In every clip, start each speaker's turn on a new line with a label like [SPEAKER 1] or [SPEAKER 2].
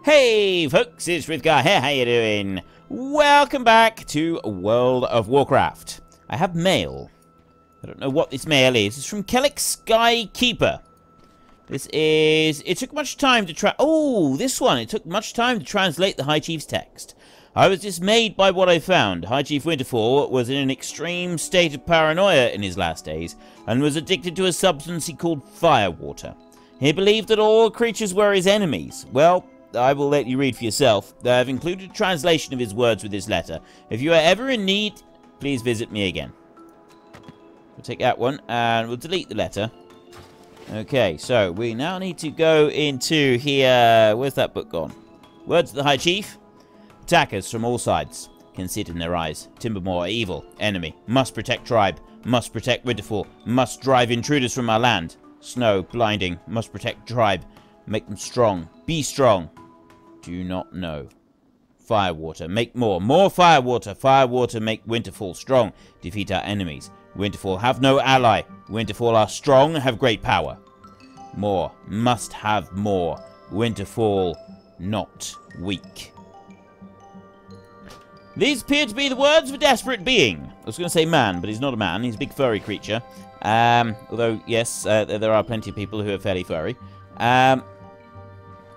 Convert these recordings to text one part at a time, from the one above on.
[SPEAKER 1] Hey folks, it's Frith Guardians here, how you doing? Welcome back to World of Warcraft. I have mail. I don't know what this mail is. It's from Kellic Skykeeper. It took much time to it took much time to translate the High Chief's text. I was dismayed by what I found. High Chief Winterfall was in an extreme state of paranoia in his last days, and was addicted to a substance he called firewater. He believed that all creatures were his enemies. Well, I will let you read for yourself. I have included a translation of his words with this letter. If you are ever in need, please visit me again. We'll take that one, and we'll delete the letter. Okay, so we now need to go into here. Where's that book gone? Words of the High Chief. Attackers from all sides. Can see it in their eyes. Timbermore, evil. Enemy. Must protect tribe. Must protect Winterfall. Must drive intruders from our land. Snow, blinding. Must protect tribe. Make them strong. Be strong. Do not know. Firewater. Make more. More firewater. Firewater make Winterfall strong. Defeat our enemies. Winterfall have no ally. Winterfall are strong, have great power. More. Must have more. Winterfall not weak. These appear to be the words of a desperate being. I was going to say man, but he's not a man. He's a big furry creature. Although, yes, there are plenty of people who are fairly furry.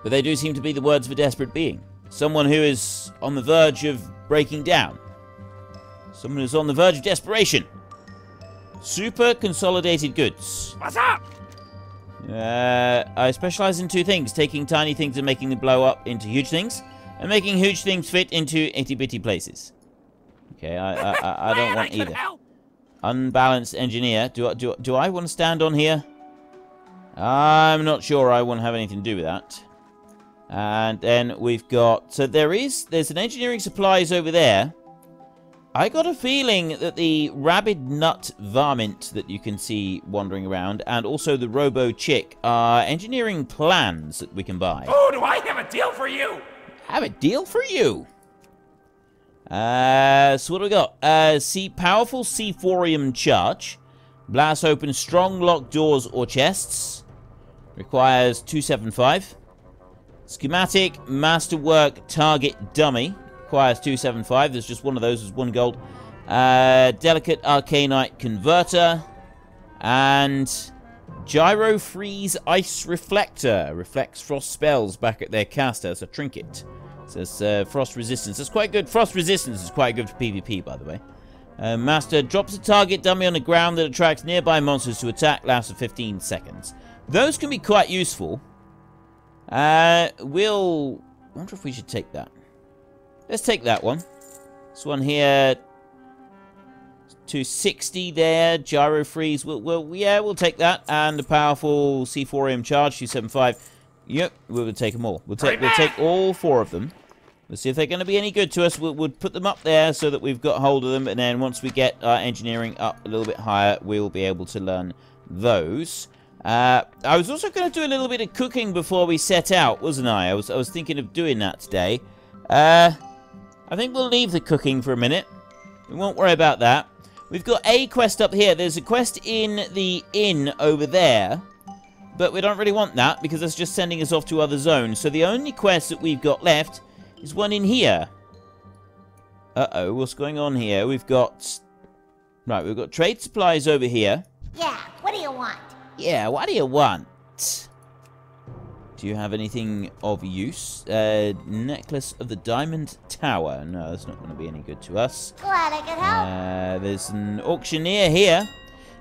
[SPEAKER 1] But they do seem to be the words of a desperate being. Someone who is on the verge of breaking down. Someone who's on the verge of desperation. Super consolidated goods.
[SPEAKER 2] What's up?
[SPEAKER 1] I specialize in two things. Taking tiny things and making them blow up into huge things. And making huge things fit into itty-bitty places. Okay, I don't want either. Unbalanced engineer. Do I want to stand on here? I'm not sure I want to have anything to do with that. And then we've got... So there's an engineering supplies over there. I got a feeling that the rabid nut varmint that you can see wandering around, and also the robo chick, are engineering plans that we can buy.
[SPEAKER 2] Oh, do I have a deal for you?
[SPEAKER 1] Have a deal for you. So what do we got? Powerful C4ium charge. Blast open strong locked doors or chests. Requires 275. Schematic masterwork target dummy. Requires 275. There's just one of those. There's 1 gold. Delicate arcanite converter. And gyro freeze ice reflector. Reflects frost spells back at their caster. It's a trinket. It says frost resistance. That's quite good. Frost resistance is quite good for PvP, by the way. Master drops a target dummy on the ground that attracts nearby monsters to attack. Lasts for 15 seconds. Those can be quite useful. I wonder if we should take that. Let's take that one. This one here, 260 there. Gyro freeze. We'll take that. And the powerful C4M charge, 275. Yep, we will take them all. We'll take all 4 of them. We'll see if they're going to be any good to us. We'll put them up there so that we've got hold of them. And then once we get our engineering up a little bit higher, we'll be able to learn those. I was also going to do a little bit of cooking before we set out, wasn't I? I was thinking of doing that today. I think we'll leave the cooking for a minute. We won't worry about that. We've got a quest up here. There's a quest in the inn over there. But we don't really want that because that's just sending us off to other zones. So the only quest that we've got left is one in here. Uh-oh, what's going on here? We've got... Right, we've got trade supplies over here.
[SPEAKER 3] Yeah, what do you want?
[SPEAKER 1] Yeah, what do you want? Do you have anything of use? Necklace of the Diamond Tower. No, that's not going to be any good to us.
[SPEAKER 3] Glad I could help.
[SPEAKER 1] There's an auctioneer here.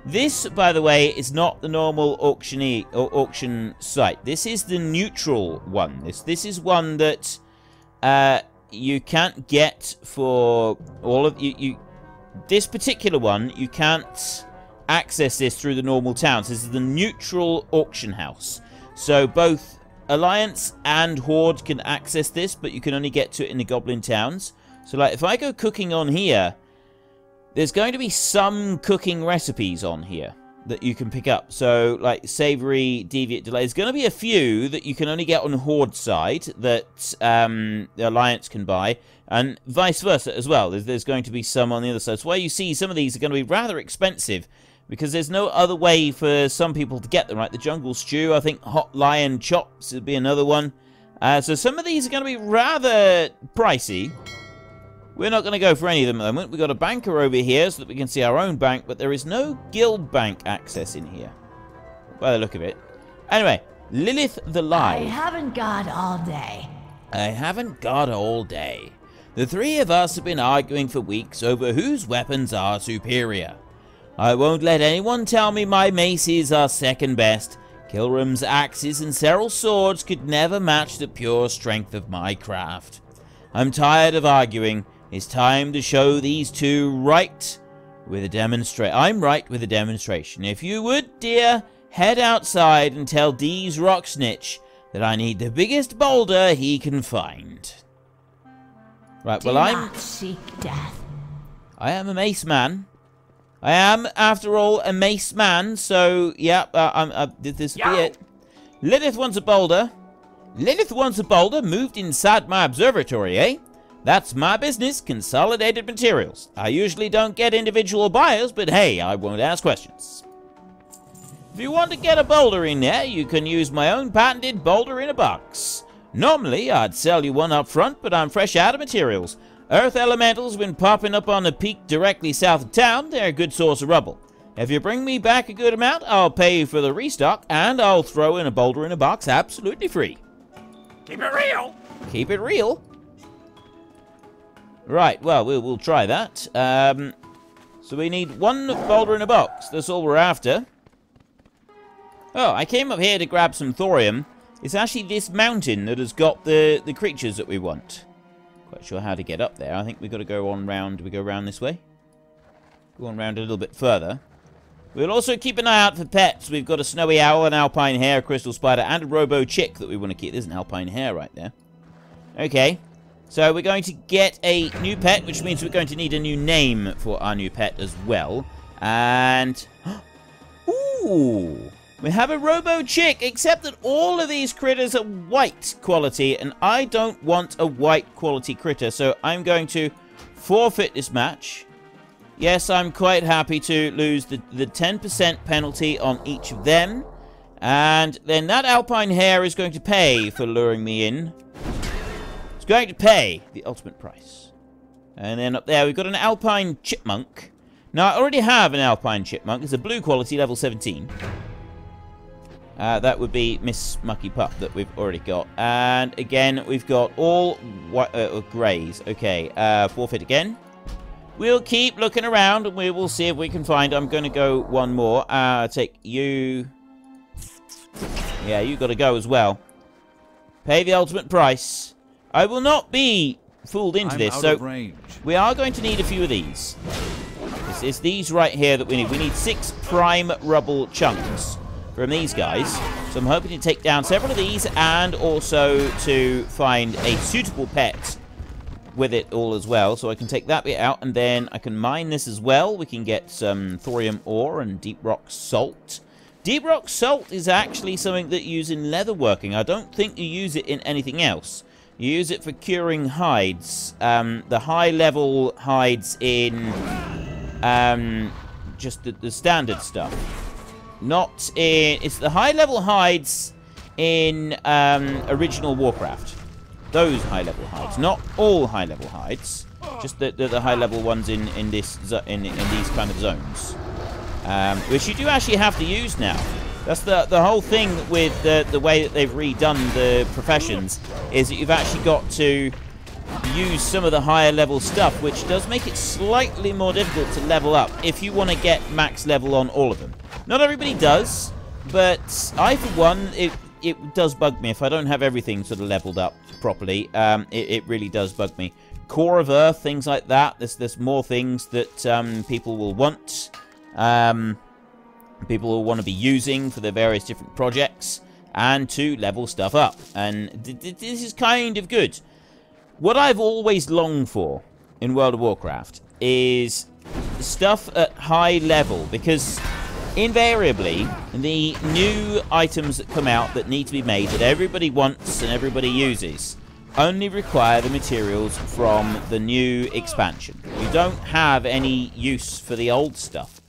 [SPEAKER 1] This, by the way, is not the normal auction site. This is the neutral one. This is one that you can't get for all of you. This particular one, you can't access this through the normal towns. This is the neutral auction house. So both Alliance and Horde can access this, but you can only get to it in the Goblin towns. So, like, if I go cooking on here, there's going to be some cooking recipes on here that you can pick up. So, like, savory, deviate, delay. There's going to be a few that you can only get on Horde side that the Alliance can buy, and vice versa as well. There's going to be some on the other side. So why you see some of these are going to be rather expensive, because there's no other way for some people to get them, right? The jungle stew, I think hot lion chops would be another one. So some of these are going to be rather pricey. We're not going to go for any of them at the moment. We've got a banker over here so that we can see our own bank, but there is no guild bank access in here, by the look of it. Anyway, Lilith the Live.
[SPEAKER 4] I haven't got all day.
[SPEAKER 1] I haven't got all day. The three of us have been arguing for weeks over whose weapons are superior. I won't let anyone tell me my maces are second best. Kilram's axes and Seryl's swords could never match the pure strength of my craft. I'm tired of arguing. It's time to show these two right with a demonstration. I'm right with a demonstration. If you would, dear, head outside and tell Dee's rock snitch that I need the biggest boulder he can find. Right, well,
[SPEAKER 4] Do not seek death.
[SPEAKER 1] I am a mace man. I am, after all, a mace man, so, yeah, this will be it. Lilith wants a boulder. Lilith wants a boulder moved inside my observatory, eh? That's my business, consolidated materials. I usually don't get individual buyers, but hey, I won't ask questions. If you want to get a boulder in there, you can use my own patented boulder in a box. Normally, I'd sell you one up front, but I'm fresh out of materials. Earth elementals have been popping up on a peak directly south of town. They're a good source of rubble. If you bring me back a good amount, I'll pay you for the restock, and I'll throw in a boulder in a box absolutely free.
[SPEAKER 2] Keep it real.
[SPEAKER 1] Keep it real. Right, well, we'll try that. So we need one boulder in a box. That's all we're after. Oh, I came up here to grab some thorium. It's actually this mountain that has got the creatures that we want. Quite sure how to get up there. I think we've got to go on round. Do we go around this way? Go on round a little bit further. We'll also keep an eye out for pets. We've got a snowy owl, an alpine hare, a crystal spider, and a robo chick that we want to keep. There's an alpine hare right there. Okay. So we're going to get a new pet, which means we're going to need a new name for our new pet as well. And... ooh! We have a robo chick, except that all of these critters are white quality, and I don't want a white quality critter, so I'm going to forfeit this match. Yes, I'm quite happy to lose the 10% penalty on each of them. And then that alpine hare is going to pay for luring me in. It's going to pay the ultimate price. And then up there, we've got an alpine chipmunk. Now, I already have an alpine chipmunk. It's a blue quality, level 17. That would be Miss Mucky Pup that we've already got. And again, we've got all white, greys. Okay, forfeit again. We'll keep looking around and we will see if we can find... I'm going to go one more. Take you... yeah, you got to go as well. Pay the ultimate price. I will not be fooled into this, so we are going to need a few of these. It's these right here that we need. We need 6 prime rubble chunks from these guys. So I'm hoping to take down several of these and also to find a suitable pet with it all as well. So I can take that bit out and then I can mine this as well. We can get some thorium ore and deep rock salt. Deep rock salt is actually something that you use in leatherworking. I don't think you use it in anything else. You use it for curing hides. The high-level hides in just the standard stuff. Not in... it's the high-level hides in original Warcraft. Those high-level hides. Not all high-level hides. Just the high-level ones in these kind of zones. Which you do actually have to use now. That's the whole thing with the way that they've redone the professions, is that you've actually got to use some of the higher level stuff, which does make it slightly more difficult to level up if you want to get max level on all of them. Not everybody does, but I, for one, it does bug me if I don't have everything sort of leveled up properly. It really does bug me. Core of Earth, things like that. There's more things that people will want. People will want to be using for their various different projects and to level stuff up. And this is kind of good. What I've always longed for in World of Warcraft is stuff at high level, because invariably the new items that come out that need to be made, that everybody wants and everybody uses, only require the materials from the new expansion. You don't have any use for the old stuff.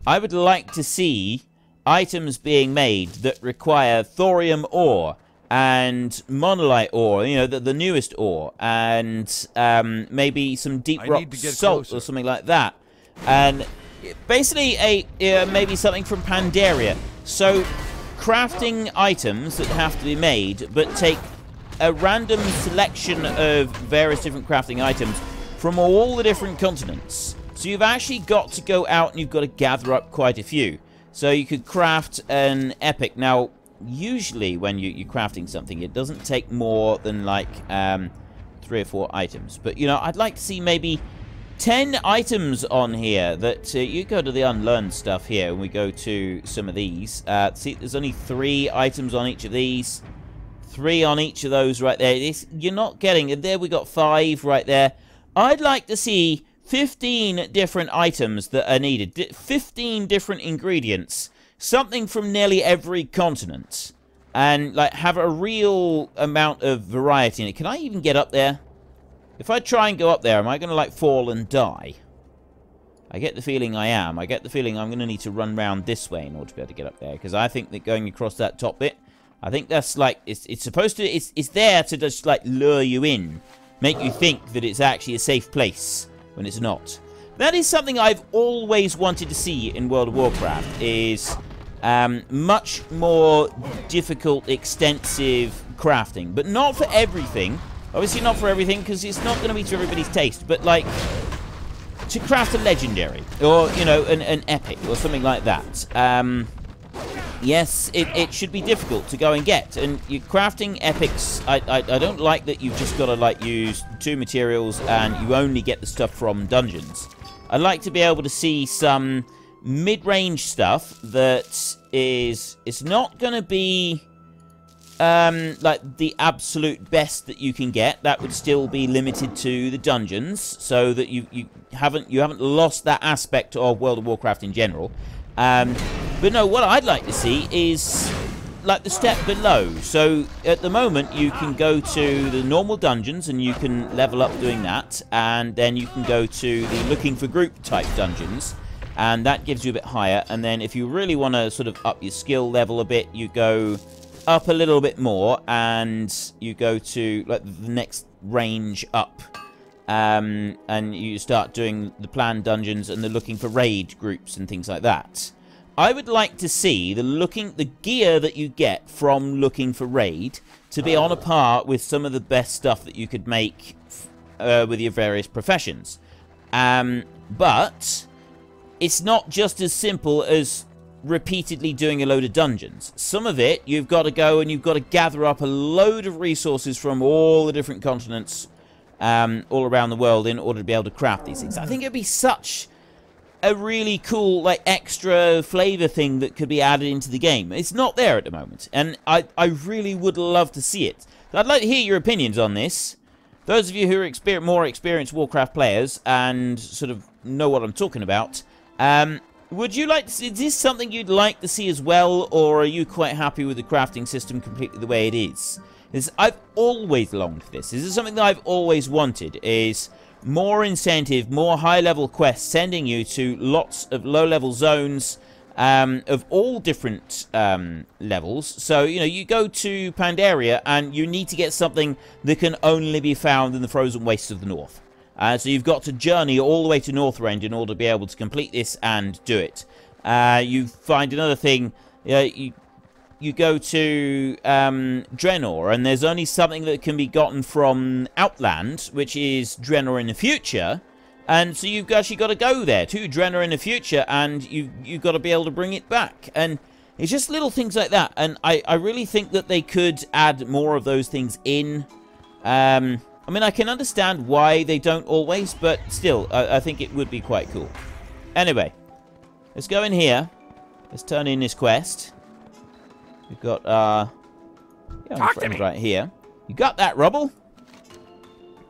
[SPEAKER 1] I would like to see items being made that require thorium ore and monolite ore, you know, the newest ore, and maybe some deep rock salt or something like that. And basically maybe something from Pandaria. So crafting items that have to be made, but take a random selection of various different crafting items from all the different continents. So you've actually got to go out and you've got to gather up quite a few. So you could craft an epic. Now, usually when you're crafting something, it doesn't take more than like 3 or 4 items. But, you know, I'd like to see maybe 10 items on here that you go to the unlearned stuff here and we go to some of these. See, there's only 3 items on each of these. 3 on each of those right there. You're not getting it. There we got 5 right there. I'd like to see 15 different items that are needed. 15 different ingredients. Something from nearly every continent. And, like, have a real amount of variety in it. Can I even get up there? If I try and go up there, am I going to, like, fall and die? I get the feeling I am. I get the feeling I'm going to need to run round this way in order to be able to get up there. Because I think that going across that top bit, I think that's, like, it's supposed to, it's there to just, like, lure you in. Make you think that it's actually a safe place when it's not. That is something I've always wanted to see in World of Warcraft, is much more difficult, extensive crafting. But not for everything. Obviously not for everything, because it's not going to be to everybody's taste. But, like, to craft a legendary, or, you know, an epic, or something like that. Yes, it should be difficult to go and get. And you're crafting epics, I don't like that you've just got to, like, use 2 materials and you only get the stuff from dungeons. I'd like to be able to see some mid-range stuff that it's not going to be like the absolute best that you can get. That would still be limited to the dungeons, so that you haven't lost that aspect of World of Warcraft in general. But no, what I'd like to see is like the step below. So at the moment you can go to the normal dungeons and you can level up doing that, and then you can go to the looking for group type dungeons, and that gives you a bit higher. And then if you really want to sort of up your skill level a bit, you go up a little bit more and you go to like the next range up, and you start doing the planned dungeons and the looking for raid groups and things like that. I would like to see the gear that you get from looking for raid to be on a par with some of the best stuff that you could make with your various professions. But it's not just as simple as repeatedly doing a load of dungeons. Some of it, you've got to go and you've got to gather up a load of resources from all the different continents all around the world in order to be able to craft these things. I think it'd be such a really cool, like, extra flavor thing that could be added into the game. It's not there at the moment, and I really would love to see it. So I'd like to hear your opinions on this. Those of you who are more experienced Warcraft players and sort of know what I'm talking about, would you like to see, is this something you'd like to see as well, or are you quite happy with the crafting system completely the way it is? I've always longed for this. This is something that I've always wanted, is more incentive, more high-level quests, sending you to lots of low-level zones of all different levels. So, you know, you go to Pandaria and you need to get something that can only be found in the frozen wastes of the north. So you've got to journey all the way to Northrend in order to be able to complete this and do it. You find another thing, you go to Draenor, and there's only something that can be gotten from Outland, which is Draenor in the future. And so you've actually got to go there to Draenor in the future, and you've got to be able to bring it back. And it's just little things like that. And I really think that they could add more of those things in. I mean, I can understand why they don't always, but still, I think it would be quite cool. Anyway, let's go in here. Let's turn in this quest. We've got friends right here. You got that, Rubble?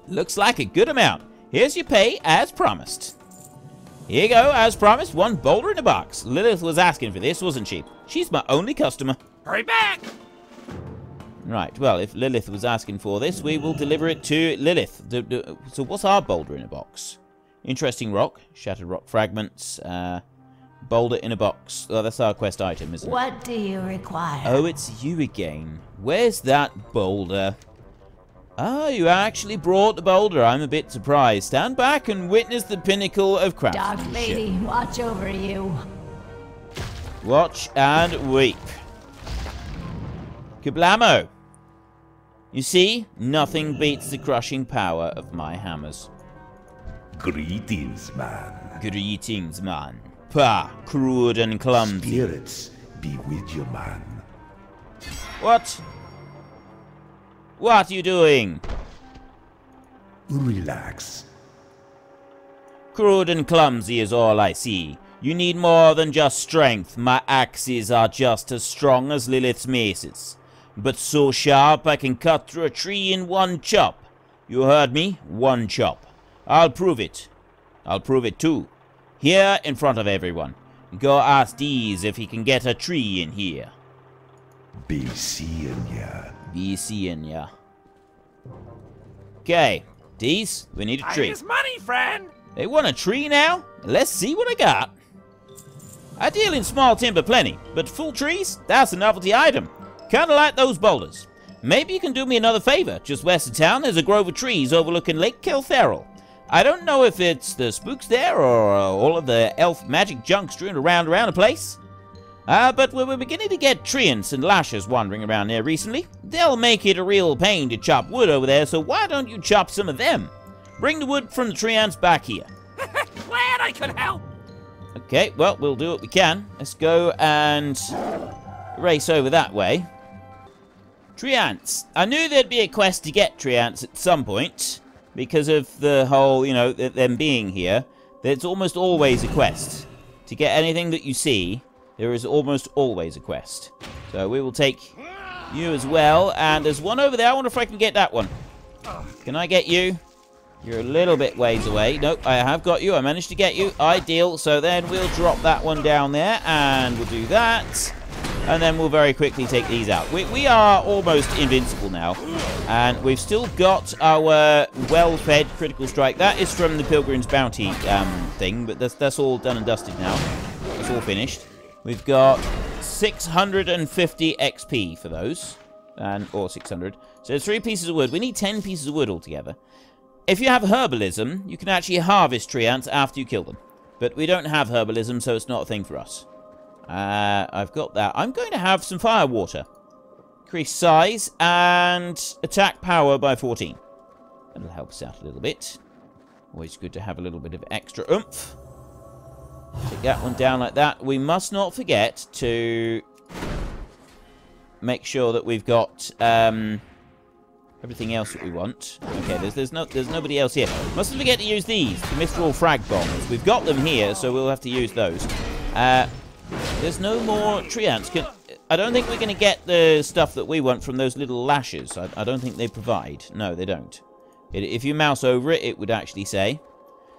[SPEAKER 1] Looks like a good amount. Here's your pay, as promised. Here you go, as promised. 1 boulder in a box. Lilith was asking for this, wasn't she? She's my only customer.
[SPEAKER 2] Hurry back!
[SPEAKER 1] Right, well, if Lilith was asking for this, we will deliver it to Lilith. So what's our boulder in a box? Interesting rock. Shattered rock fragments. Boulder in a box. Oh, that's our quest item, isn't it?
[SPEAKER 4] What do you require?
[SPEAKER 1] Oh, it's you again. Where's that boulder? Ah, you actually brought the boulder. I'm a bit surprised. Stand back and witness the pinnacle of craftsmanship.
[SPEAKER 4] Dark lady, watch over you.
[SPEAKER 1] Watch and weep. Kablamo! You see, nothing beats the crushing power of my hammers.
[SPEAKER 5] Greetings, man.
[SPEAKER 1] Greetings, man. Pah, crude and clumsy.
[SPEAKER 5] Spirits be with you, man.
[SPEAKER 1] What? What are you doing?
[SPEAKER 5] Relax.
[SPEAKER 1] Crude and clumsy is all I see. You need more than just strength. My axes are just as strong as Lilith's maces. But so sharp I can cut through a tree in one chop. You heard me? One chop. I'll prove it. I'll prove it too. Here in front of everyone. Go ask Deez if he can get a tree in here.
[SPEAKER 5] Be seeing ya.
[SPEAKER 1] Be seeing ya. Okay, Deez, we need a tree.
[SPEAKER 2] His money, friend.
[SPEAKER 1] They want a tree now? Let's see what I got. I deal in small timber plenty, but full trees? That's a novelty item. Kinda like those boulders. Maybe you can do me another favor. Just west of town, there's a grove of trees overlooking Lake Keltheril. I don't know if it's the spooks there or all of the elf magic junk strewn around the place. But we're beginning to get treants and lashers wandering around there recently. They'll make it a real pain to chop wood over there, so why don't you chop some of them? Bring the wood from the treants back here.
[SPEAKER 2] Glad I could help.
[SPEAKER 1] Okay, well, we'll do what we can. Let's go and race over that way. Treants. I knew there'd be a quest to get treants at some point, because of the whole, you know, them being here. There's almost always a quest. To get anything that you see, there is almost always a quest. So we will take you as well. And there's one over there. I wonder if I can get that one. Can I get you? You're a little bit ways away. Nope, I have got you. I managed to get you. Ideal. So then we'll drop that one down there. And we'll do that. And then we'll very quickly take these out. We are almost invincible now. And we've still got our well-fed critical strike. That is from the Pilgrim's Bounty thing. But that's all done and dusted now. It's all finished. We've got 650 XP for those. Or 600. So there's 3 pieces of wood. We need 10 pieces of wood altogether. If you have herbalism, you can actually harvest treants after you kill them. But we don't have herbalism, so it's not a thing for us. I've got that. I'm going to have some fire water. Increase size and attack power by 14. That'll help us out a little bit. Always good to have a little bit of extra oomph. Take that one down like that. We must not forget to make sure that we've got everything else that we want. Okay, there's nobody else here. Mustn't forget to use these, the Mithril frag bombs. We've got them here, so we'll have to use those. There's no more treants. I don't think we're going to get the stuff that we want from those little lashes. I don't think they provide. No, they don't. If you mouse over it, it would actually say.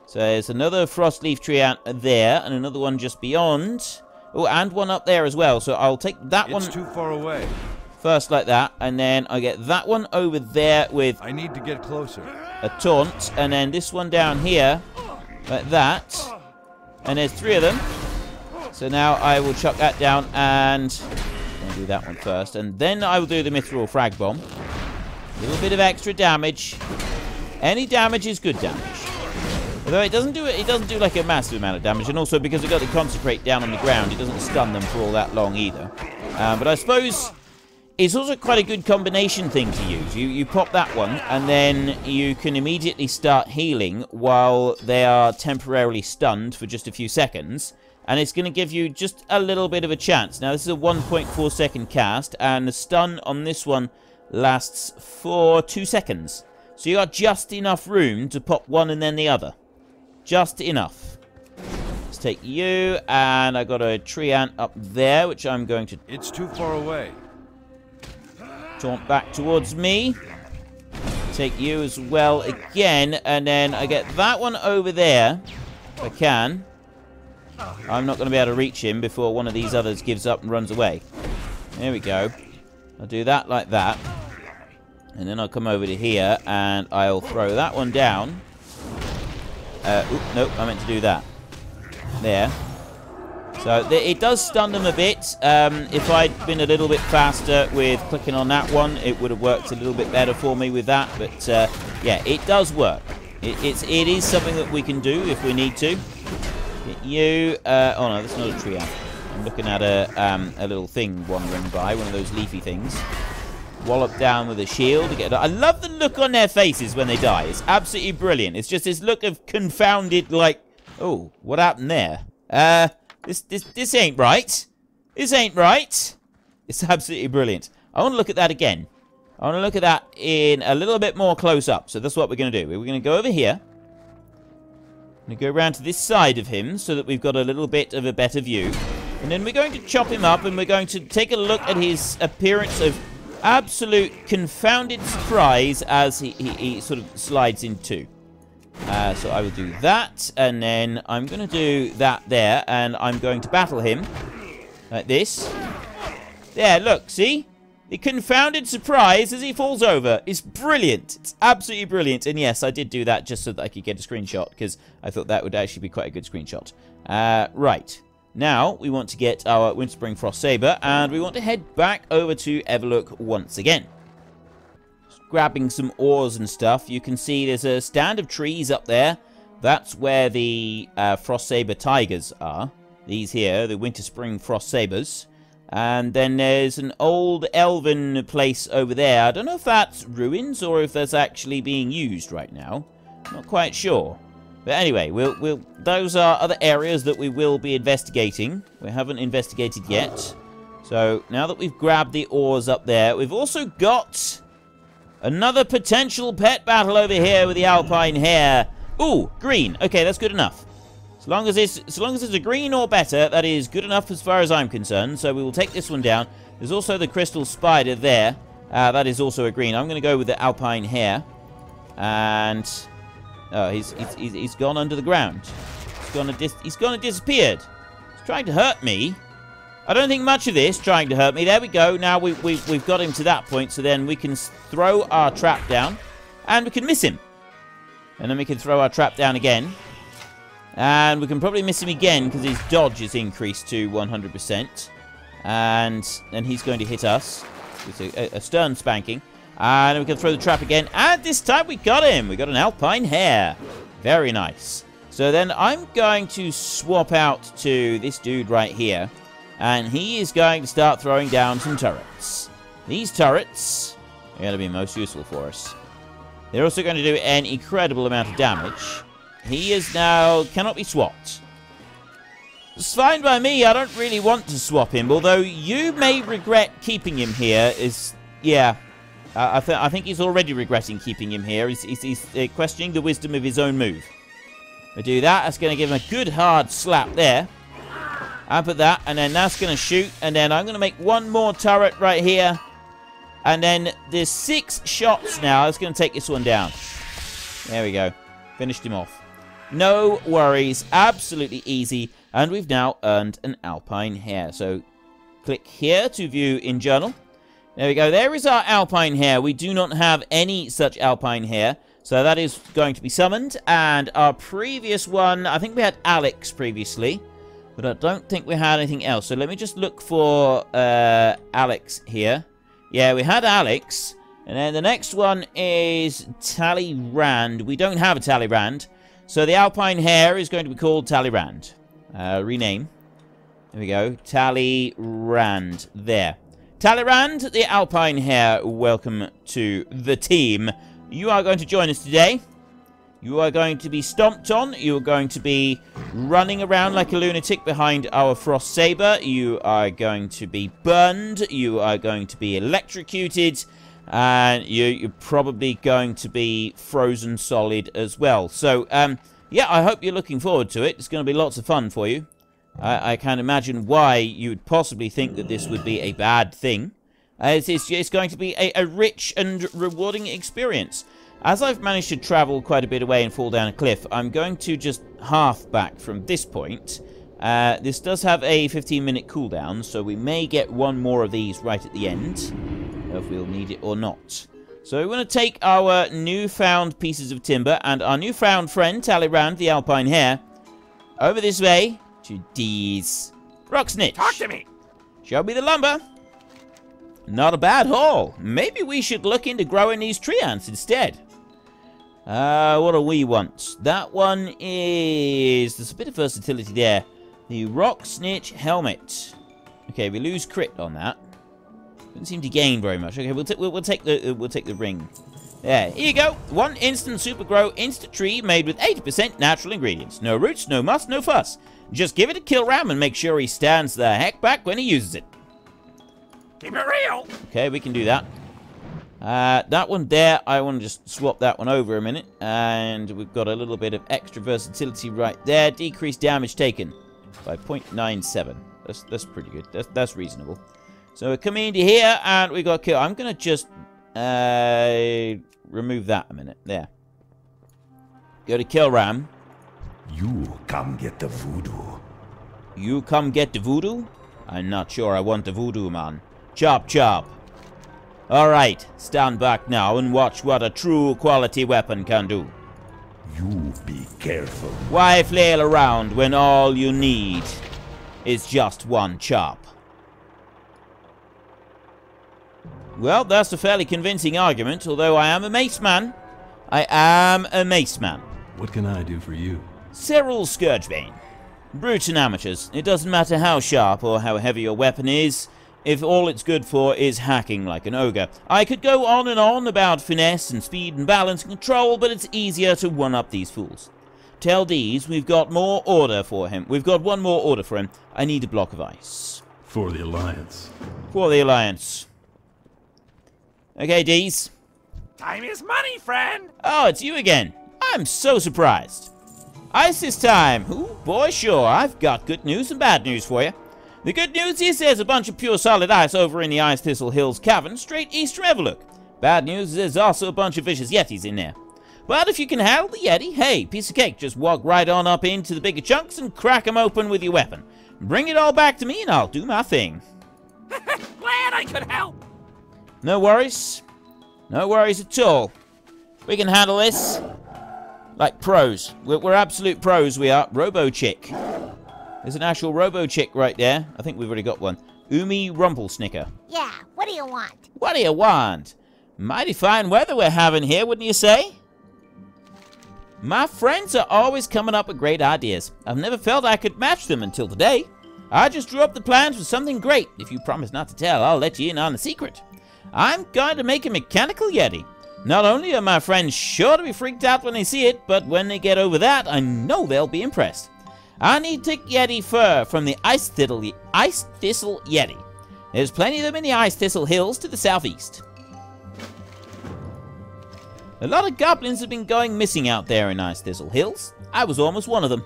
[SPEAKER 1] So there's another frostleaf treant there, and another one just beyond. Oh, and one up there as well. So I'll take that one.
[SPEAKER 6] It's too far away.
[SPEAKER 1] First like that, and then I get that one over there with
[SPEAKER 6] I need to get closer.
[SPEAKER 1] a taunt, and then this one down here, like that. And there's 3 of them. So now I will chuck that down, and I'll do that one first, and then I will do the Mithril frag bomb. A little bit of extra damage. Any damage is good damage. Although it doesn't do like a massive amount of damage, and also because I've got the consecrate down on the ground, it doesn't stun them for all that long either. But I suppose it's also quite a good combination thing to use. You pop that one, and then you can immediately start healing while they are temporarily stunned for just a few seconds. And it's going to give you just a little bit of a chance. Now, this is a 1.4 second cast, and the stun on this one lasts for 2 seconds. So you got just enough room to pop one and then the other. Just enough. Let's take you, and I got a treant up there, which I'm going to...
[SPEAKER 6] It's too far away.
[SPEAKER 1] Taunt back towards me. Take you as well again, and then I get that one over there, if I can. I'm not going to be able to reach him before one of these others gives up and runs away. There we go. I'll do that like that. And then I'll come over to here, and I'll throw that one down. Nope, I meant to do that. There. So it does stun them a bit. If I'd been a little bit faster with clicking on that one, it would have worked a little bit better for me with that. But yeah, it does work. It is something that we can do if we need to. Get you. Oh no, that's not a tree. I'm looking at a little thing wandering by, one of those leafy things. Wallop down with a shield. I love the look on their faces when they die. It's absolutely brilliant. It's just this look of confounded, like, oh, what happened there? This ain't right. This ain't right. It's absolutely brilliant. I want to look at that again. I want to look at that in a little bit more close up. So that's what we're going to do. We're going to go over here. I'm going to go around to this side of him so that we've got a little bit of a better view. And then we're going to chop him up and we're going to take a look at his appearance of absolute confounded surprise as he sort of slides in two. So I will do that, and then I'm going to do that there, and I'm going to battle him like this. There, look, see? The confounded surprise as he falls over is brilliant. It's absolutely brilliant. And yes, I did do that just so that I could get a screenshot, because I thought that would actually be quite a good screenshot. Right. Now, we want to get our Winterspring Frost Saber, and we want to head back over to Everlook once again. Just grabbing some ores and stuff. You can see there's a stand of trees up there. That's where the Frost Saber Tigers are. These here, the Winterspring Frost Sabers. And then there's an old elven place over there. I don't know if that's ruins or if that's actually being used right now. Not quite sure. But anyway, those are other areas that we will be investigating. We haven't investigated yet. So now that we've grabbed the ores up there, we've also got another potential pet battle over here with the Alpine Hare. Ooh, green. Okay, that's good enough. As long as it's a green or better, that is good enough as far as I'm concerned. So we will take this one down. There's also the Crystal Spider there. That is also a green. I'm going to go with the Alpine Hare. And oh, he's gone under the ground. He's gone and disappeared. He's trying to hurt me. I don't think much of this trying to hurt me. There we go. Now we've got him to that point. So then we can throw our trap down. And we can miss him. And then we can throw our trap down again. And we can probably miss him again because his dodge is increased to 100%. And then he's going to hit us with a stern spanking. And we can throw the trap again. And this time we got him. We got an Alpine Hare. Very nice. So then I'm going to swap out to this dude right here. And he is going to start throwing down some turrets. These turrets are going to be most useful for us. They're also going to do an incredible amount of damage. He is now cannot be swapped. It's fine by me. I don't really want to swap him. Although you may regret keeping him here. Yeah. I think he's already regretting keeping him here. He's questioning the wisdom of his own move. We do that. That's going to give him a good hard slap there. I'll put that. And then that's going to shoot. And then I'm going to make one more turret right here. And then there's 6 shots now. That's going to take this one down. There we go. Finished him off. No worries. Absolutely easy. And we've now earned an Alpine Hare. So click here to view in journal. There we go. There is our Alpine Hare. We do not have any such Alpine Hare. So that is going to be summoned. And our previous one, I think we had Alex previously. But I don't think we had anything else. So let me just look for Alex here. Yeah, we had Alex. And then the next one is Talleyrand. We don't have a Talleyrand. So the Alpine Hare is going to be called Talleyrand. Rename. There we go. Talleyrand. There. Talleyrand, the Alpine Hare, welcome to the team. You are going to join us today. You are going to be stomped on. You are going to be running around like a lunatic behind our Frost Saber. You are going to be burned. You are going to be electrocuted. And you're probably going to be frozen solid as well. So, yeah, I hope you're looking forward to it. It's going to be lots of fun for you. I can't imagine why you would possibly think that this would be a bad thing. It's going to be a rich and rewarding experience. As I've managed to travel quite a bit away and fall down a cliff, I'm going to just half back from this point. This does have a 15-minute cooldown, so we may get one more of these right at the end. If we'll need it or not. So we want to take our newfound pieces of timber and our newfound friend, Talleyrand, the Alpine Hare, over this way to these Rock snitch.
[SPEAKER 2] Talk to me.
[SPEAKER 1] Show me the lumber. Not a bad haul. Maybe we should look into growing these treants instead. What do we want? That one is... There's a bit of versatility there. The rock snitch helmet. Okay, we lose crit on that. Didn't seem to gain very much. Okay, we'll take the ring. There, here you go. One instant super grow instant tree made with 80% natural ingredients. No roots, no muss, no fuss. Just give it a kill ram and make sure he stands the heck back when he uses it.
[SPEAKER 2] Keep it real.
[SPEAKER 1] Okay, we can do that. That one there, I want to just swap that one over a minute. And we've got a little bit of extra versatility right there. Decreased damage taken by 0.97. That's pretty good. That's reasonable. So we're coming into here and we got kill. I'm going to just remove that a minute. There. Go to kill ram.
[SPEAKER 5] You come get the voodoo.
[SPEAKER 1] You come get the voodoo? I'm not sure I want the voodoo, man. Chop, chop. Alright, stand back now and watch what a true quality weapon can do.
[SPEAKER 5] You be careful.
[SPEAKER 1] Why flail around when all you need is just one chop? Well, that's a fairly convincing argument, although I am a mace man. I am a mace man.
[SPEAKER 7] What can I do for you?
[SPEAKER 1] Cyril Scourgebane. Brutes and amateurs. It doesn't matter how sharp or how heavy your weapon is, if all it's good for is hacking like an ogre. I could go on and on about finesse and speed and balance and control, but it's easier to one-up these fools. Tell Dees we've got more order for him. We've got one more order for him. I need a block of ice.
[SPEAKER 7] For the Alliance.
[SPEAKER 1] For the Alliance. Okay, Dees.
[SPEAKER 2] Time is money, friend.
[SPEAKER 1] Oh, it's you again. I'm so surprised. Ice this time. Ooh, boy, sure. I've got good news and bad news for you. The good news is there's a bunch of pure solid ice over in the Ice Thistle Hills Cavern, straight east from Everlook. Bad news is there's also a bunch of vicious yetis in there. But if you can handle the yeti, hey, piece of cake, just walk right on up into the bigger chunks and crack them open with your weapon. Bring it all back to me and I'll do my thing.
[SPEAKER 2] Glad I could help.
[SPEAKER 1] No worries. No worries at all. We can handle this. Like pros. We're absolute pros, we are. Robo-Chick. There's an actual Robo-Chick right there. I think we've already got one. Umi Rumplesnicker.
[SPEAKER 3] Yeah, what do you want?
[SPEAKER 1] What do you want? Mighty fine weather we're having here, wouldn't you say? My friends are always coming up with great ideas. I've never felt I could match them until today. I just drew up the plans for something great. If you promise not to tell, I'll let you in on the secret. I'm going to make a mechanical yeti. Not only are my friends sure to be freaked out when they see it, but when they get over that, I know they'll be impressed. I need thick yeti fur from the Ice Thistle Yeti. There's plenty of them in the Ice Thistle Hills to the southeast. A lot of goblins have been going missing out there in Ice Thistle Hills. I was almost one of them.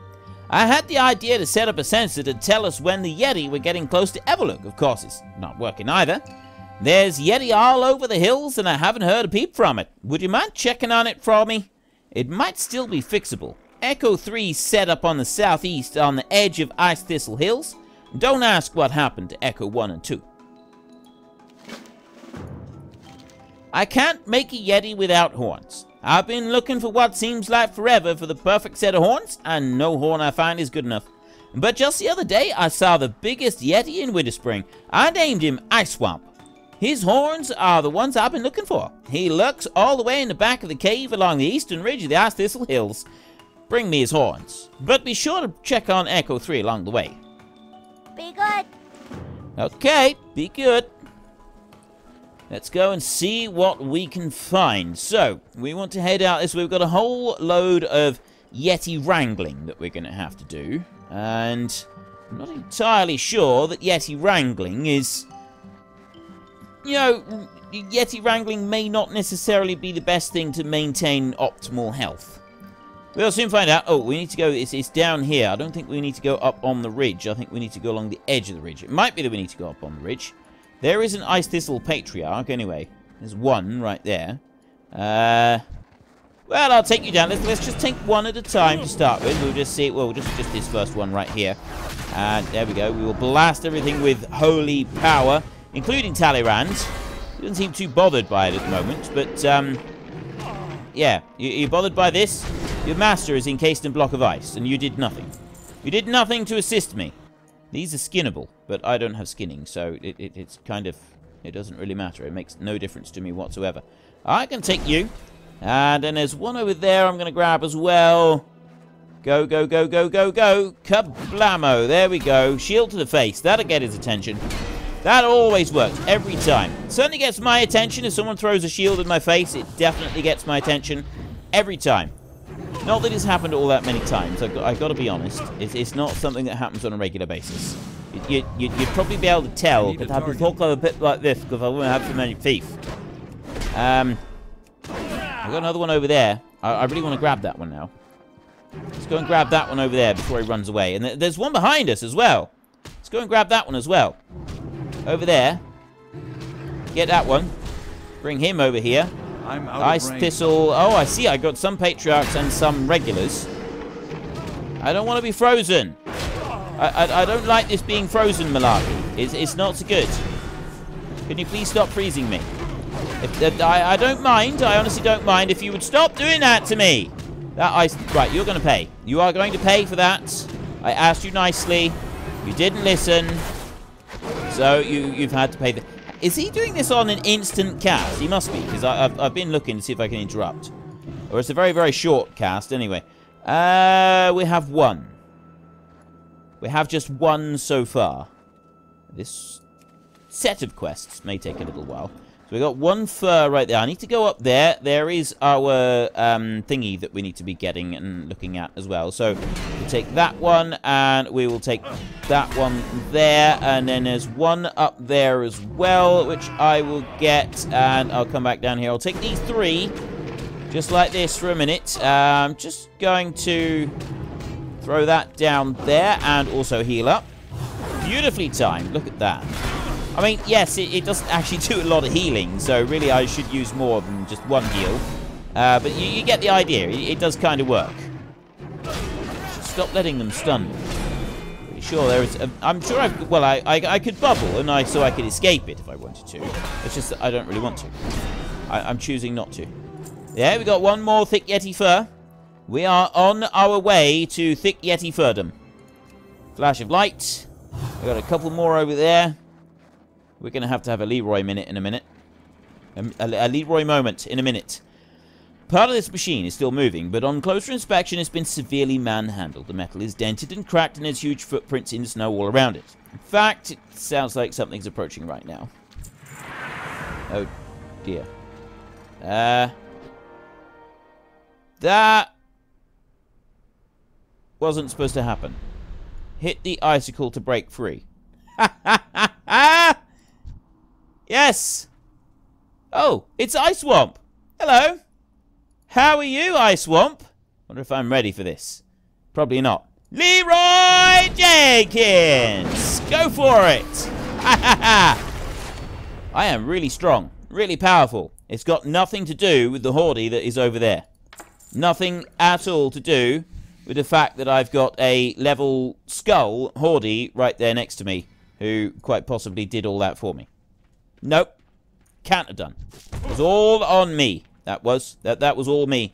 [SPEAKER 1] I had the idea to set up a sensor to tell us when the yeti were getting close to Everlook. Of course, it's not working either. There's yeti all over the hills and I haven't heard a peep from it. Would you mind checking on it for me? It might still be fixable. Echo 3 set up on the southeast on the edge of Ice Thistle Hills. Don't ask what happened to Echo 1 and 2. I can't make a yeti without horns. I've been looking for what seems like forever for the perfect set of horns, and no horn I find is good enough. But just the other day, I saw the biggest yeti in Winterspring. I named him Ice Swamp. His horns are the ones I've been looking for. He lurks all the way in the back of the cave along the eastern ridge of the Ice Thistle Hills. Bring me his horns. But be sure to check on Echo 3 along the way.
[SPEAKER 3] Be good.
[SPEAKER 1] Okay, be good. Let's go and see what we can find. So, we want to head out this way. We've got a whole load of yeti wrangling that we're going to have to do. And I'm not entirely sure that yeti wrangling is... You know, yeti wrangling may not necessarily be the best thing to maintain optimal health. We'll soon find out. Oh, we need to go... It's down here. I don't think we need to go up on the ridge. I think we need to go along the edge of the ridge. It might be that we need to go up on the ridge. There is an Ice Thistle Patriarch, anyway. There's one right there. Well, I'll take you down. Let's just take one at a time to start with. We'll just see... Well, just this first one right here. And there we go. We will blast everything with holy power, including Talleyrand. He doesn't seem too bothered by it at the moment, but, yeah. You bothered by this? Your master is encased in a block of ice, and you did nothing. You did nothing to assist me. These are skinnable, but I don't have skinning, so it's kind of... It doesn't really matter. It makes no difference to me whatsoever. I can take you. And then there's one over there I'm going to grab as well. Go, go, go, go, go, go. Kablamo. There we go. Shield to the face. That'll get his attention. That always works. Every time. It certainly gets my attention. If someone throws a shield in my face, it definitely gets my attention. Every time. Not that it's happened all that many times. I've got to be honest. It's not something that happens on a regular basis. You'd probably be able to tell because I've been talking a bit like this because I wouldn't have so many teeth. I've got another one over there. I really want to grab that one now. Let's go and grab that one over there before he runs away. And there's one behind us as well. Let's go and grab that one as well. Over there. Get that one. Bring him over here.
[SPEAKER 6] I'm out
[SPEAKER 1] Ice
[SPEAKER 6] of range.
[SPEAKER 1] Thistle. Oh, I see. I got some Patriarchs and some regulars. I don't want to be frozen. I don't like this being frozen, malarkey. It's not so good. Can you please stop freezing me? I don't mind. I honestly don't mind if you would stop doing that to me. That ice... Right, you're going to pay. You are going to pay for that. I asked you nicely. You didn't listen. So you've had to pay. Is he doing this on an instant cast? He must be, because I've been looking to see if I can interrupt. Or it's a very, very short cast, anyway. We have one. We have just one so far. This set of quests may take a little while. So we got one fur right there. I need to go up there. There is our thingy that we need to be getting and looking at as well. So we'll take that one, and we will take that one there. And then there's one up there as well, which I will get. And I'll come back down here. I'll take these three, just like this for a minute. I'm just going to throw that down there and also heal up. Beautifully timed. Look at that. I mean, yes, it doesn't actually do a lot of healing, so really I should use more than just one heal. But you get the idea. It does kind of work. Stop letting them stun me. Pretty sure there is... I'm sure I've... Well, I could bubble, and so I could escape it if I wanted to. It's just that I don't really want to. I'm choosing not to. Yeah, we got one more Thick Yeti fur. We are on our way to Thick Yeti furdom. Flash of light. We got a couple more over there. We're going to have a Leroy minute in a minute. A Leroy moment in a minute. Part of this machine is still moving, but on closer inspection it's been severely manhandled. The metal is dented and cracked and there's huge footprints in the snow all around it. In fact, it sounds like something's approaching right now. Oh, dear. That wasn't supposed to happen. Hit the icicle to break free. Ha ha ha ha! Yes! Oh, it's Ice Swamp! Hello! How are you, Ice Swamp? Wonder if I'm ready for this. Probably not. Leroy Jenkins! Go for it! Ha ha ha! I am really strong. Really powerful. It's got nothing to do with the Horde that is over there. Nothing at all to do with the fact that I've got a level skull Horde right there next to me, who quite possibly did all that for me. Nope. Can't have done. It was all on me. That was all me.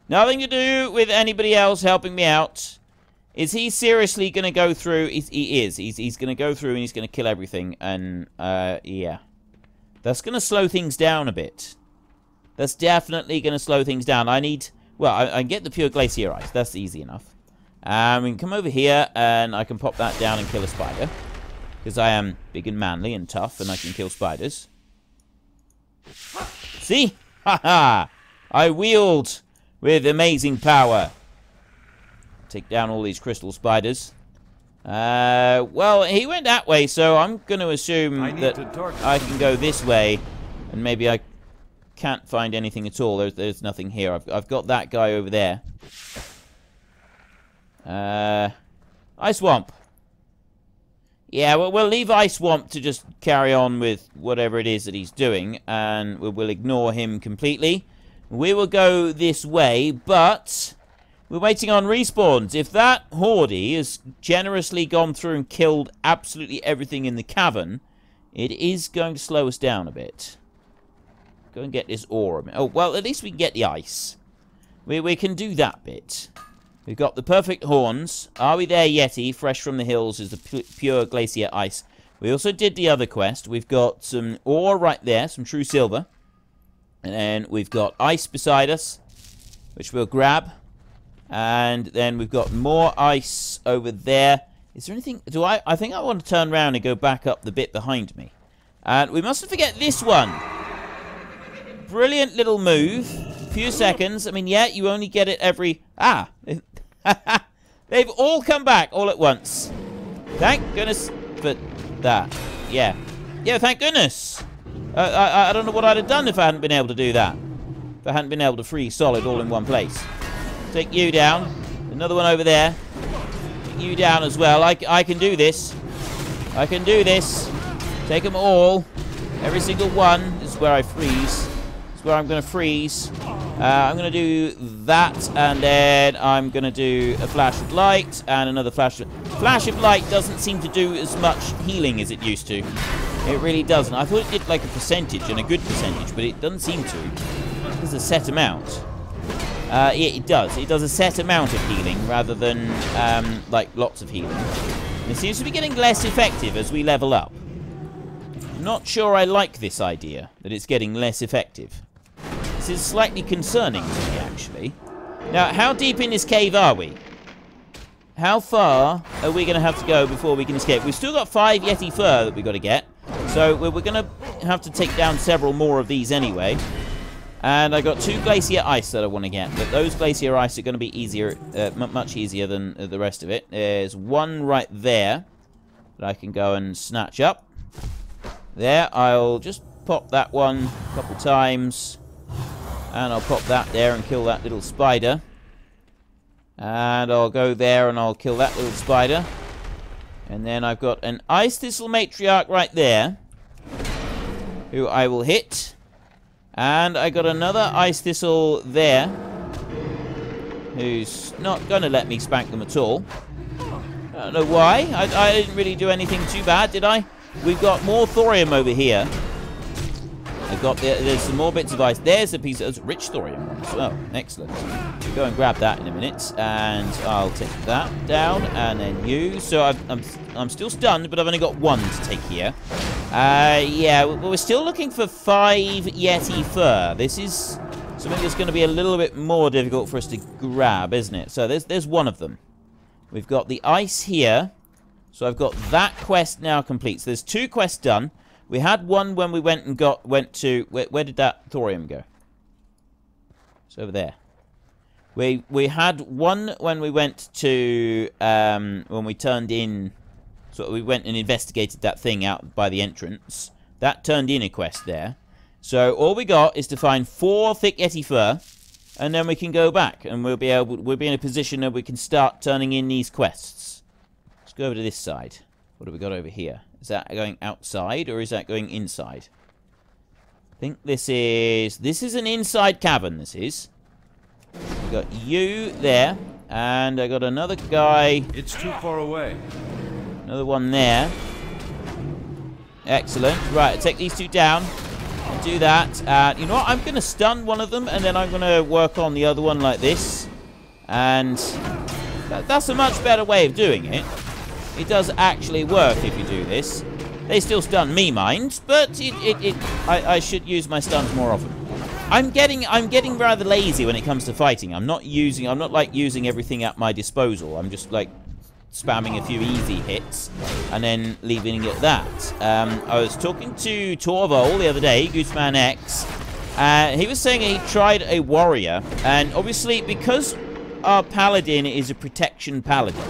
[SPEAKER 1] Nothing to do with anybody else helping me out. Is he seriously going to go through? He is. He's going to go through and he's going to kill everything. And, yeah. That's going to slow things down a bit. That's definitely going to slow things down. I need... Well, I can get the pure glacier ice. That's easy enough. We can come over here and I can pop that down and kill a spider. Because I am big and manly and tough and I can kill spiders. See? Haha! I wield with amazing power. Take down all these crystal spiders. Well, he went that way, so I'm going to assume that I can go this way. And maybe I can't find anything at all. There's nothing here. I've got that guy over there. Ice Swamp. Yeah, well, we'll leave Ice Swamp to just carry on with whatever it is that he's doing, and we'll ignore him completely. We will go this way, but we're waiting on respawns. If that Horde has generously gone through and killed absolutely everything in the cavern, it is going to slow us down a bit. Go and get this ore. Oh, well, at least we can get the ice. We can do that bit. We've got the perfect horns. Are we there, Yeti? Fresh from the hills is the pure glacier ice. We also did the other quest. We've got some ore right there, some true silver. And then we've got ice beside us, which we'll grab. And then we've got more ice over there. Is there anything... I think I want to turn around and go back up the bit behind me. And we mustn't forget this one. Brilliant little move. Few seconds. I mean, yeah, you only get it every... Ah! They've all come back all at once. Thank goodness for that. Yeah. Yeah, thank goodness. I don't know what I'd have done if I hadn't been able to do that. If I hadn't been able to freeze solid all in one place. Take you down. Another one over there. Take you down as well. I can do this. I can do this. Take them all. Every single one. This is where I freeze. This is where I'm going to freeze. I'm going to do that, and then I'm going to do a flash of light, and another flash of... Flash of light doesn't seem to do as much healing as it used to. It really doesn't. I thought it did like a percentage, and a good percentage, but it doesn't seem to. There's a set amount. Yeah, it does. It does a set amount of healing, rather than, like, lots of healing. And it seems to be getting less effective as we level up. I'm not sure I like this idea, that it's getting less effective. This is slightly concerning to me, actually. Now, how deep in this cave are we? How far are we going to have to go before we can escape? We've still got 5 Yeti fur that we've got to get. So, we're going to have to take down several more of these anyway. And I got 2 glacier ice that I want to get. But those glacier ice are going to be easier, much easier than the rest of it. There's one right there that I can go and snatch up. There, I'll just pop that one a couple times. And I'll pop that there and kill that little spider. And I'll go there and I'll kill that little spider. And then I've got an Ice Thistle Matriarch right there, who I will hit. And I got another Ice Thistle there, who's not going to let me spank them at all. I don't know why. I didn't really do anything too bad, did I? We've got more thorium over here. I've got there's some more bits of ice. There's a piece of rich thorium one as well. Excellent. We'll go and grab that in a minute, and I'll take that down, and then you. So I'm still stunned, but I've only got 1 to take here. Yeah, we're still looking for 5 Yeti fur. This is something that's going to be a little bit more difficult for us to grab, isn't it? So there's 1 of them. We've got the ice here. So I've got that quest now complete. So there's 2 quests done. We had one when we went to... Where did that thorium go? It's over there. We had one when we went to... when we turned in... So we went and investigated that thing out by the entrance. That turned in a quest there. So all we got is to find 4 thick Yeti fur. And then we can go back. And we'll be in a position where we can start turning in these quests. Let's go over to this side. What have we got over here? Is that going outside, or is that going inside? I think this is an inside cavern, this is. We've got you there, and I got another guy.
[SPEAKER 6] It's too far away.
[SPEAKER 1] Another one there. Excellent. Right, I'll take these 2 down. I'll do that. You know what? I'm going to stun one of them, and then I'm going to work on the other one like this. And that's a much better way of doing it. It does actually work if you do this. They still stun me, mind, but I should use my stuns more often. I'm getting rather lazy when it comes to fighting. I'm not like using everything at my disposal. I'm just like spamming a few easy hits and then leaving it at that. I was talking to Torval the other day, Gooseman X. He was saying he tried a warrior, and obviously because our paladin is a protection paladin,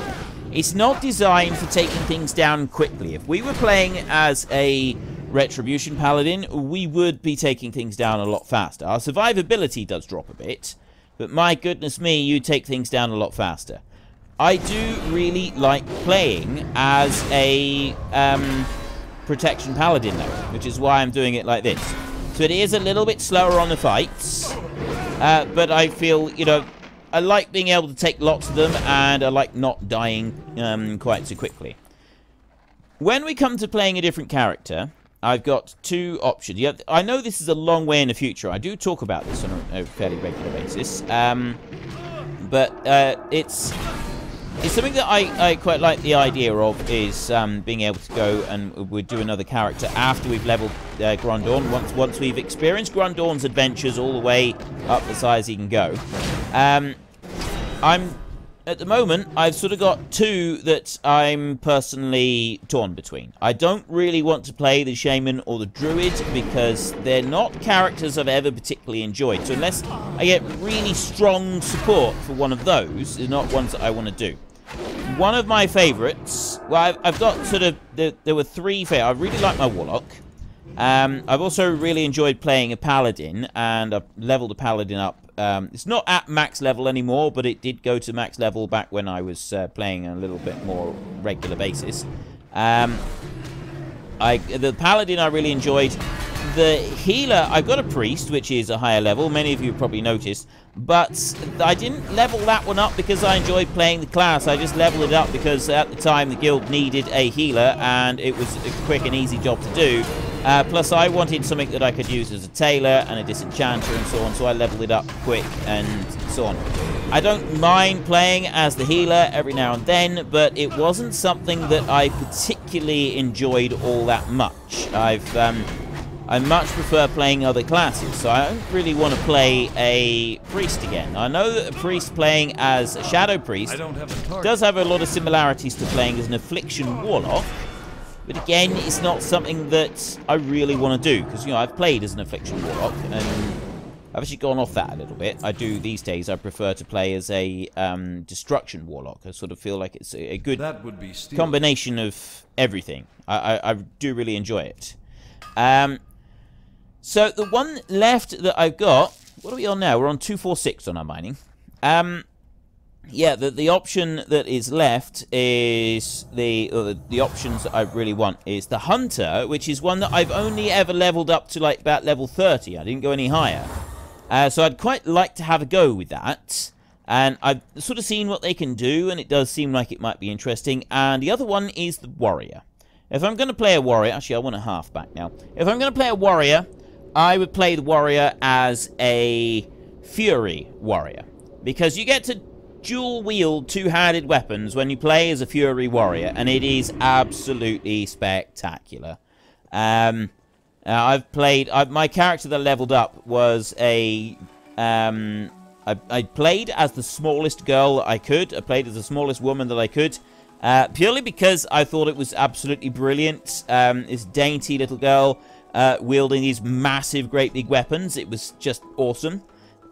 [SPEAKER 1] it's not designed for taking things down quickly. If we were playing as a retribution paladin, we would be taking things down a lot faster. Our survivability does drop a bit, but my goodness me, you take things down a lot faster. I do really like playing as a protection paladin though, which is why I'm doing it like this. So it is a little bit slower on the fights, but I feel, you know, I like being able to take lots of them, and I like not dying quite so quickly. When we come to playing a different character, I've got 2 options. Yeah, I know this is a long way in the future. I do talk about this on a fairly regular basis. but it's something that I quite like the idea of, is being able to go and we'd do another character after we've leveled Grundorn. Once we've experienced Grundorn's adventures all the way up as high as he can go. At the moment, I've sort of got two that I'm personally torn between. I don't really want to play the Shaman or the Druid because they're not characters I've ever particularly enjoyed. So unless I get really strong support for one of those, they're not ones that I want to do. One of my favourites, well, I've got sort of, there were three favourites. I really like my Warlock. I've also really enjoyed playing a Paladin, and I've leveled a Paladin up. It's not at max level anymore, but it did go to max level back when I was playing on a little bit more regular basis. The Paladin I really enjoyed. The healer, I've got a Priest, which is a higher level. Many of you probably noticed. But I didn't level that one up because I enjoyed playing the class. I just leveled it up because at the time the guild needed a healer, and it was a quick and easy job to do. Plus, I wanted something that I could use as a tailor and a disenchanter and so on, so I leveled it up quick and so on. I don't mind playing as the healer every now and then, but it wasn't something that I particularly enjoyed all that much. I much prefer playing other classes, so I don't really want to play a priest again. I know that a priest playing as a shadow priest does have a lot of similarities to playing as an affliction warlock. But again, it's not something that I really want to do, because, you know, I've played as an Affliction Warlock, and I've actually gone off that a little bit. I do, these days, I prefer to play as a Destruction Warlock. I sort of feel like it's a good combination of everything. I do really enjoy it. So, the one left that I've got, what are we on now? We're on 246 on our mining. Yeah, the option that is left is the options that I really want is the Hunter, which is one that I've only ever leveled up to like about level 30. I didn't go any higher. So I'd quite like to have a go with that. And I've sort of seen what they can do, and it does seem like it might be interesting. And the other one is the Warrior. If I'm going to play a Warrior, actually I want a half back now. If I'm going to play a Warrior, I would play the Warrior as a Fury Warrior. Because you get to dual-wield two-handed weapons when you play as a Fury Warrior, and it is absolutely spectacular. I've played... my character that leveled up was a... I played as the smallest girl that I could. I played as the smallest woman that I could. Purely because I thought it was absolutely brilliant. This dainty little girl wielding these massive, great big weapons. It was just awesome.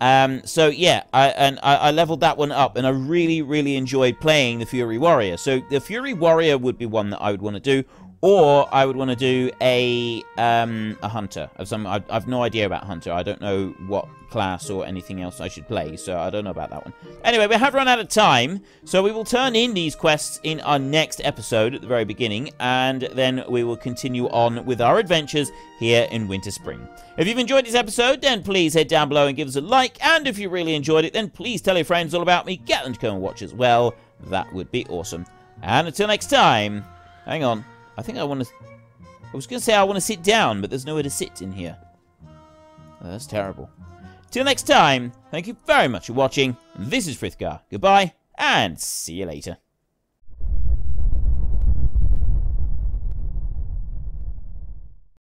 [SPEAKER 1] So yeah, I leveled that one up, and I really, really enjoyed playing the Fury Warrior. So the Fury Warrior would be one that I would want to do, or I would want to do a Hunter. I've no idea about Hunter. I don't know what class or anything else I should play, so I don't know about that one. Anyway, we have run out of time, so we will turn in these quests in our next episode at the very beginning, and then we will continue on with our adventures here in Winter Spring. If you've enjoyed this episode, then please head down below and give us a like, and if you really enjoyed it, then please tell your friends all about me, get them to come and watch as well. That would be awesome. And until next time, hang on, I think I was going to say I want to sit down, but there's nowhere to sit in here. Oh, that's terrible. Till next time, thank you very much for watching. This is Frith Guardians. Goodbye, and see you later.